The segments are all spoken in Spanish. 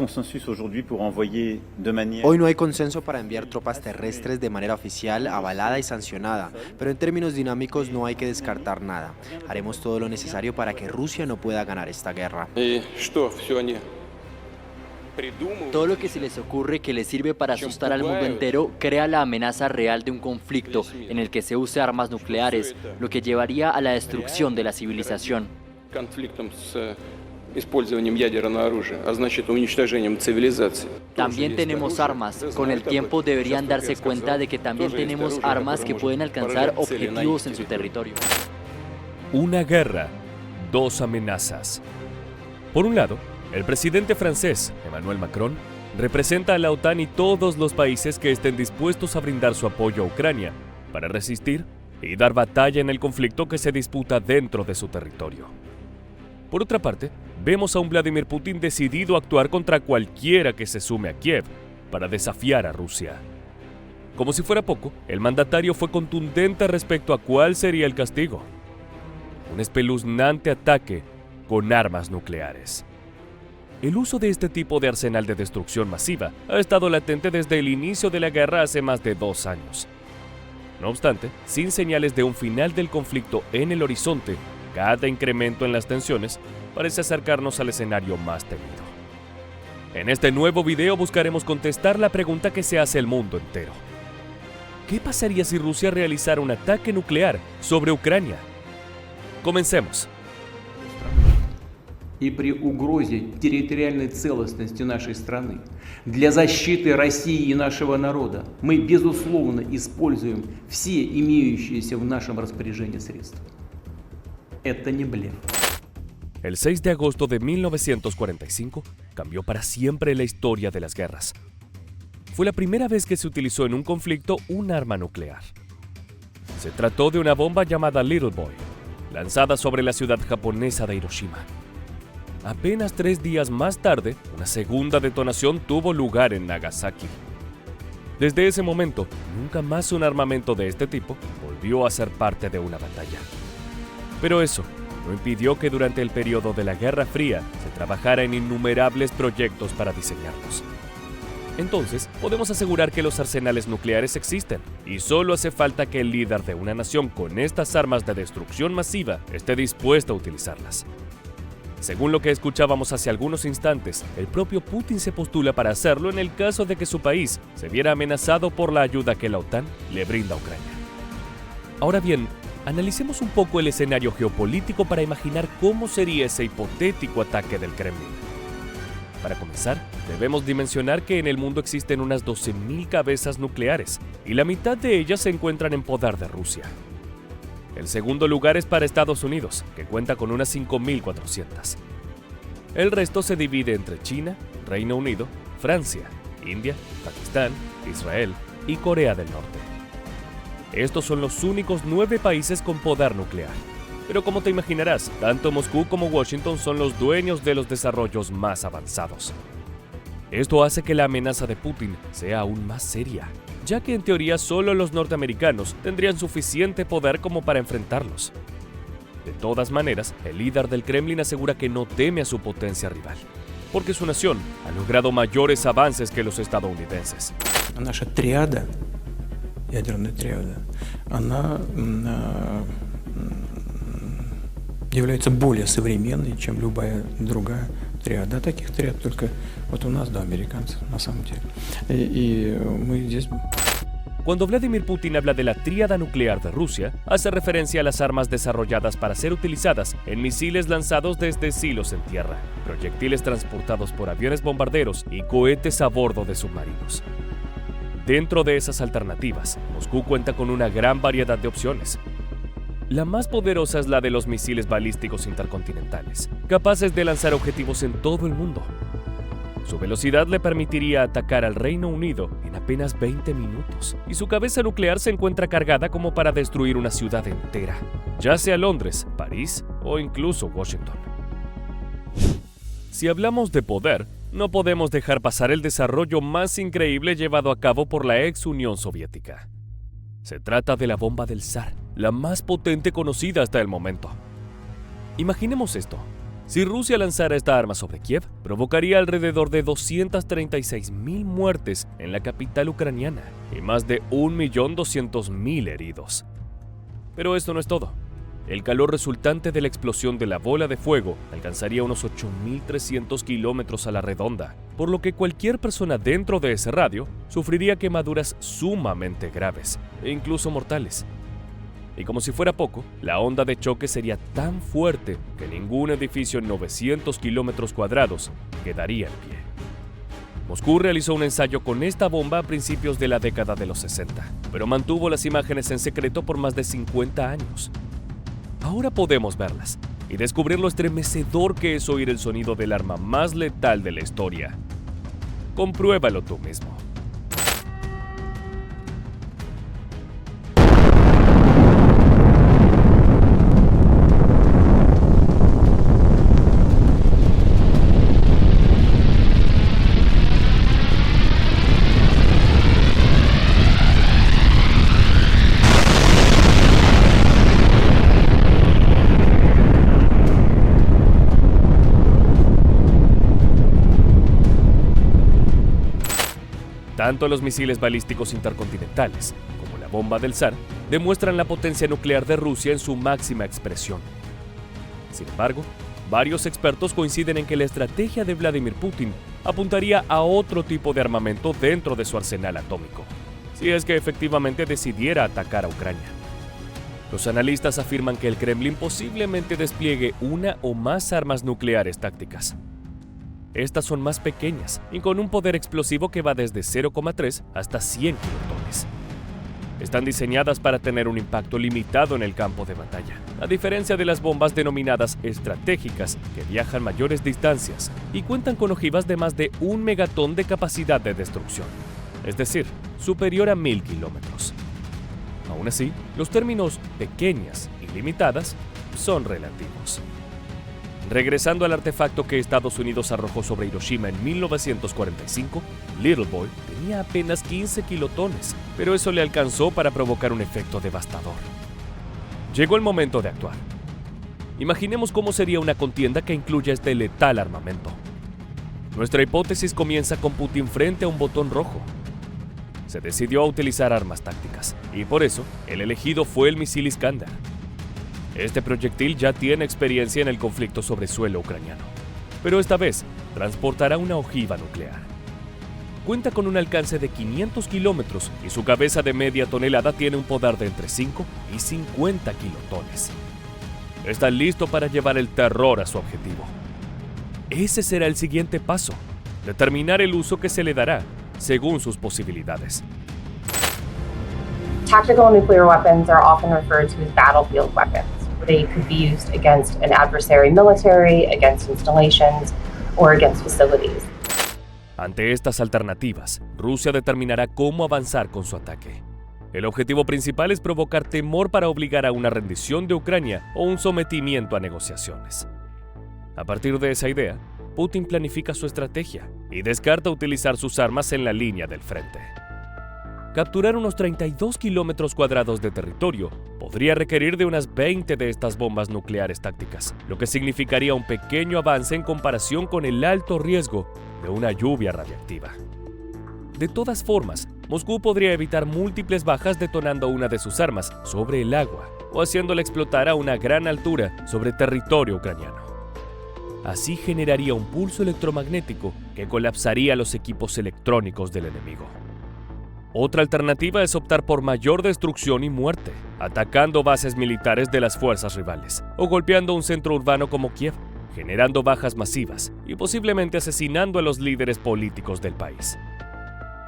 consensus aujourd'hui pour envoyer de manière... Hoy no hay consenso para enviar tropas terrestres de manera oficial, avalada y sancionada, pero en términos dinámicos no hay que descartar nada. Haremos todo lo necesario para que Rusia no pueda ganar esta guerra. Todo lo que se les ocurre que les sirve para asustar al mundo entero crea la amenaza real de un conflicto en el que se use armas nucleares, lo que llevaría a la destrucción de la civilización. También tenemos armas. Con el tiempo deberían darse cuenta de que también tenemos armas que pueden alcanzar objetivos en su territorio. Una guerra, dos amenazas. Por un lado, el presidente francés, Emmanuel Macron, representa a la OTAN y todos los países que estén dispuestos a brindar su apoyo a Ucrania para resistir y dar batalla en el conflicto que se disputa dentro de su territorio. Por otra parte, vemos a un Vladimir Putin decidido a actuar contra cualquiera que se sume a Kiev para desafiar a Rusia. Como si fuera poco, el mandatario fue contundente respecto a cuál sería el castigo: un espeluznante ataque con armas nucleares. El uso de este tipo de arsenal de destrucción masiva ha estado latente desde el inicio de la guerra hace más de 2 años. No obstante, sin señales de un final del conflicto en el horizonte, cada incremento en las tensiones parece acercarnos al escenario más temido. En este nuevo video buscaremos contestar la pregunta que se hace el mundo entero: ¿qué pasaría si Rusia realizara un ataque nuclear sobre Ucrania? Comencemos. И при угрозе территориальной целостности нашей страны для защиты России и нашего народа мы, безусловно, используем все имеющиеся в нашем распоряжении средства. Это не блеф. El 6 de agosto de 1945 cambió para siempre la historia de las guerras. Fue la primera vez que se utilizó en un conflicto un arma nuclear. Se trató de una bomba llamada Little Boy, lanzada sobre la ciudad japonesa de Hiroshima. Apenas 3 días más tarde, una segunda detonación tuvo lugar en Nagasaki. Desde ese momento, nunca más un armamento de este tipo volvió a ser parte de una batalla. Pero eso no impidió que durante el periodo de la Guerra Fría se trabajara en innumerables proyectos para diseñarlos. Entonces, podemos asegurar que los arsenales nucleares existen, y solo hace falta que el líder de una nación con estas armas de destrucción masiva esté dispuesto a utilizarlas. Según lo que escuchábamos hace algunos instantes, el propio Putin se postula para hacerlo en el caso de que su país se viera amenazado por la ayuda que la OTAN le brinda a Ucrania. Ahora bien, analicemos un poco el escenario geopolítico para imaginar cómo sería ese hipotético ataque del Kremlin. Para comenzar, debemos dimensionar que en el mundo existen unas 12.000 cabezas nucleares, y la mitad de ellas se encuentran en poder de Rusia. El segundo lugar es para Estados Unidos, que cuenta con unas 5.400. El resto se divide entre China, Reino Unido, Francia, India, Pakistán, Israel y Corea del Norte. Estos son los únicos 9 países con poder nuclear. Pero como te imaginarás, tanto Moscú como Washington son los dueños de los desarrollos más avanzados. Esto hace que la amenaza de Putin sea aún más seria, ya que en teoría solo los norteamericanos tendrían suficiente poder como para enfrentarlos. De todas maneras, el líder del Kremlin asegura que no teme a su potencia rival, porque su nación ha logrado mayores avances que los estadounidenses. Наша триада, ядерная триада, она является более современной, чем любая другая триада. Таких триад только вот у нас, да, американцев, на самом деле. И мы здесь... Cuando Vladimir Putin habla de la tríada nuclear de Rusia, hace referencia a las armas desarrolladas para ser utilizadas en misiles lanzados desde silos en tierra, proyectiles transportados por aviones bombarderos y cohetes a bordo de submarinos. Dentro de esas alternativas, Moscú cuenta con una gran variedad de opciones. La más poderosa es la de los misiles balísticos intercontinentales, capaces de lanzar objetivos en todo el mundo. Su velocidad le permitiría atacar al Reino Unido en apenas 20 minutos, y su cabeza nuclear se encuentra cargada como para destruir una ciudad entera, ya sea Londres, París o incluso Washington. Si hablamos de poder, no podemos dejar pasar el desarrollo más increíble llevado a cabo por la ex Unión Soviética. Se trata de la bomba del Zar, la más potente conocida hasta el momento. Imaginemos esto: Si Rusia lanzara esta arma sobre Kiev, provocaría alrededor de 236.000 muertes en la capital ucraniana y más de 1.200.000 heridos. Pero esto no es todo. El calor resultante de la explosión de la bola de fuego alcanzaría unos 8.300 kilómetros a la redonda, por lo que cualquier persona dentro de ese radio sufriría quemaduras sumamente graves e incluso mortales. Y como si fuera poco, la onda de choque sería tan fuerte que ningún edificio en 900 kilómetros cuadrados quedaría en pie. Moscú realizó un ensayo con esta bomba a principios de la década de los 60, pero mantuvo las imágenes en secreto por más de 50 años. Ahora podemos verlas y descubrir lo estremecedor que es oír el sonido del arma más letal de la historia. Compruébalo tú mismo. Tanto los misiles balísticos intercontinentales como la bomba del Zar demuestran la potencia nuclear de Rusia en su máxima expresión. Sin embargo, varios expertos coinciden en que la estrategia de Vladimir Putin apuntaría a otro tipo de armamento dentro de su arsenal atómico, si es que efectivamente decidiera atacar a Ucrania. Los analistas afirman que el Kremlin posiblemente despliegue una o más armas nucleares tácticas. Estas son más pequeñas y con un poder explosivo que va desde 0,3 hasta 100 kilotones. Están diseñadas para tener un impacto limitado en el campo de batalla, a diferencia de las bombas denominadas estratégicas, que viajan mayores distancias y cuentan con ojivas de más de 1 megatón de capacidad de destrucción, es decir, superior a 1000 kilómetros. Aún así, los términos pequeñas y limitadas son relativos. Regresando al artefacto que Estados Unidos arrojó sobre Hiroshima en 1945, Little Boy tenía apenas 15 kilotones, pero eso le alcanzó para provocar un efecto devastador. Llegó el momento de actuar. Imaginemos cómo sería una contienda que incluya este letal armamento. Nuestra hipótesis comienza con Putin frente a un botón rojo. Se decidió a utilizar armas tácticas, y por eso el elegido fue el misil Iskander. Este proyectil ya tiene experiencia en el conflicto sobre suelo ucraniano, pero esta vez transportará una ojiva nuclear. Cuenta con un alcance de 500 kilómetros y su cabeza de media tonelada tiene un poder de entre 5 y 50 kilotones. Está listo para llevar el terror a su objetivo. Ese será el siguiente paso, determinar el uso que se le dará según sus posibilidades. Tactical nuclear weapons are often referred to as battlefield weapons. They could be used against an adversary military, against installations, or against facilities. Ante estas alternativas, Rusia determinará cómo avanzar con su ataque. El objetivo principal es provocar temor para obligar a una rendición de Ucrania o un sometimiento a negociaciones. A partir de esa idea, Putin planifica su estrategia y descarta utilizar sus armas en la línea del frente. Capturar unos 32 kilómetros cuadrados de territorio podría requerir de unas 20 de estas bombas nucleares tácticas, lo que significaría un pequeño avance en comparación con el alto riesgo de una lluvia radiactiva. De todas formas, Moscú podría evitar múltiples bajas detonando una de sus armas sobre el agua o haciéndola explotar a una gran altura sobre territorio ucraniano. Así generaría un pulso electromagnético que colapsaría los equipos electrónicos del enemigo. Otra alternativa es optar por mayor destrucción y muerte, atacando bases militares de las fuerzas rivales o golpeando un centro urbano como Kiev, generando bajas masivas y posiblemente asesinando a los líderes políticos del país.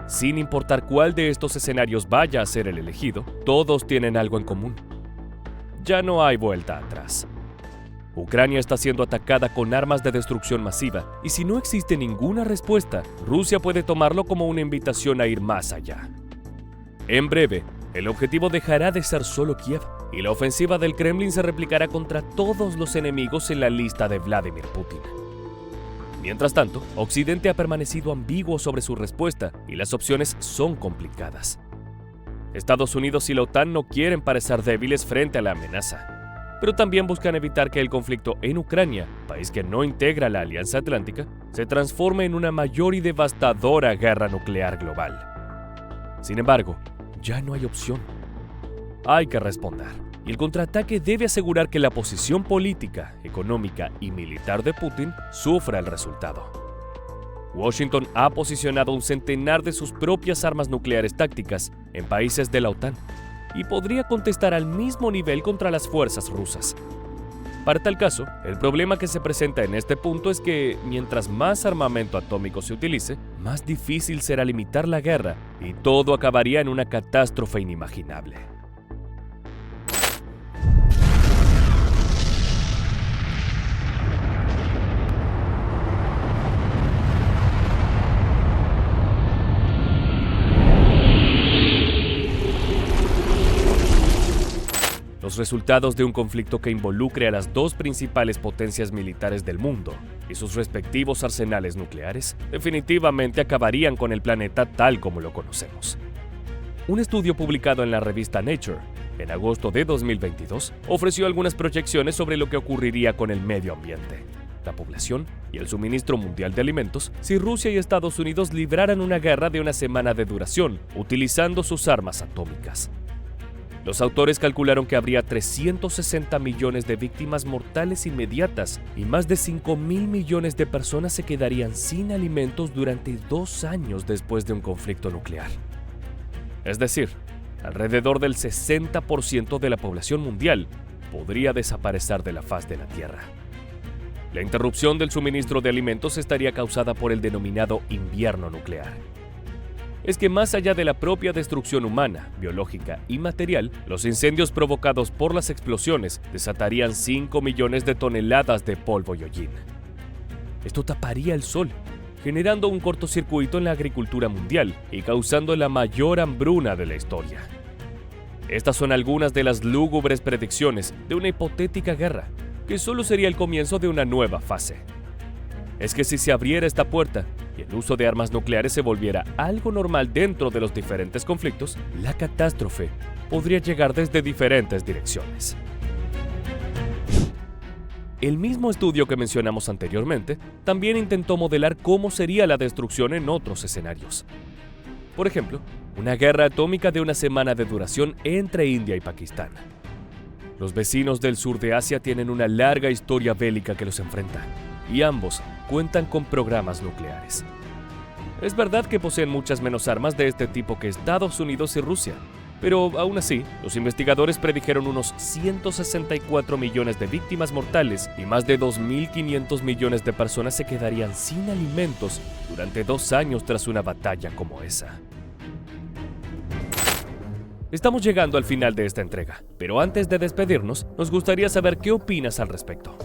Sin importar cuál de estos escenarios vaya a ser el elegido, todos tienen algo en común. Ya no hay vuelta atrás. Ucrania está siendo atacada con armas de destrucción masiva y si no existe ninguna respuesta, Rusia puede tomarlo como una invitación a ir más allá. En breve, el objetivo dejará de ser solo Kiev y la ofensiva del Kremlin se replicará contra todos los enemigos en la lista de Vladimir Putin. Mientras tanto, Occidente ha permanecido ambiguo sobre su respuesta y las opciones son complicadas. Estados Unidos y la OTAN no quieren parecer débiles frente a la amenaza, pero también buscan evitar que el conflicto en Ucrania, país que no integra la Alianza Atlántica, se transforme en una mayor y devastadora guerra nuclear global. Sin embargo, ya no hay opción. Hay que responder, y el contraataque debe asegurar que la posición política, económica y militar de Putin sufra el resultado. Washington ha posicionado un centenar de sus propias armas nucleares tácticas en países de la OTAN y podría contestar al mismo nivel contra las fuerzas rusas. Para tal caso, el problema que se presenta en este punto es que mientras más armamento atómico se utilice, más difícil será limitar la guerra y todo acabaría en una catástrofe inimaginable. Los resultados de un conflicto que involucre a las dos principales potencias militares del mundo y sus respectivos arsenales nucleares definitivamente acabarían con el planeta tal como lo conocemos. Un estudio publicado en la revista Nature en agosto de 2022 ofreció algunas proyecciones sobre lo que ocurriría con el medio ambiente, la población y el suministro mundial de alimentos si Rusia y Estados Unidos libraran una guerra de una semana de duración utilizando sus armas atómicas. Los autores calcularon que habría 360 millones de víctimas mortales inmediatas y más de 5.000 millones de personas se quedarían sin alimentos durante 2 años después de un conflicto nuclear. Es decir, alrededor del 60% de la población mundial podría desaparecer de la faz de la Tierra. La interrupción del suministro de alimentos estaría causada por el denominado invierno nuclear. Es que más allá de la propia destrucción humana, biológica y material, los incendios provocados por las explosiones desatarían 5 millones de toneladas de polvo y hollín. Esto taparía el sol, generando un cortocircuito en la agricultura mundial y causando la mayor hambruna de la historia. Estas son algunas de las lúgubres predicciones de una hipotética guerra, que solo sería el comienzo de una nueva fase. Es que si se abriera esta puerta y el uso de armas nucleares se volviera algo normal dentro de los diferentes conflictos, la catástrofe podría llegar desde diferentes direcciones. El mismo estudio que mencionamos anteriormente también intentó modelar cómo sería la destrucción en otros escenarios. Por ejemplo, una guerra atómica de una semana de duración entre India y Pakistán. Los vecinos del sur de Asia tienen una larga historia bélica que los enfrenta, y ambos cuentan con programas nucleares. Es verdad que poseen muchas menos armas de este tipo que Estados Unidos y Rusia, pero aún así, los investigadores predijeron unos 164 millones de víctimas mortales y más de 2.500 millones de personas se quedarían sin alimentos durante 2 años tras una batalla como esa. Estamos llegando al final de esta entrega, pero antes de despedirnos, nos gustaría saber qué opinas al respecto.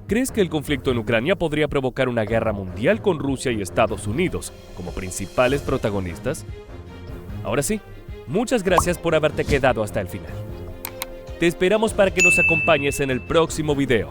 ¿Crees que el conflicto en Ucrania podría provocar una guerra mundial con Rusia y Estados Unidos como principales protagonistas? Ahora sí, muchas gracias por haberte quedado hasta el final. Te esperamos para que nos acompañes en el próximo video.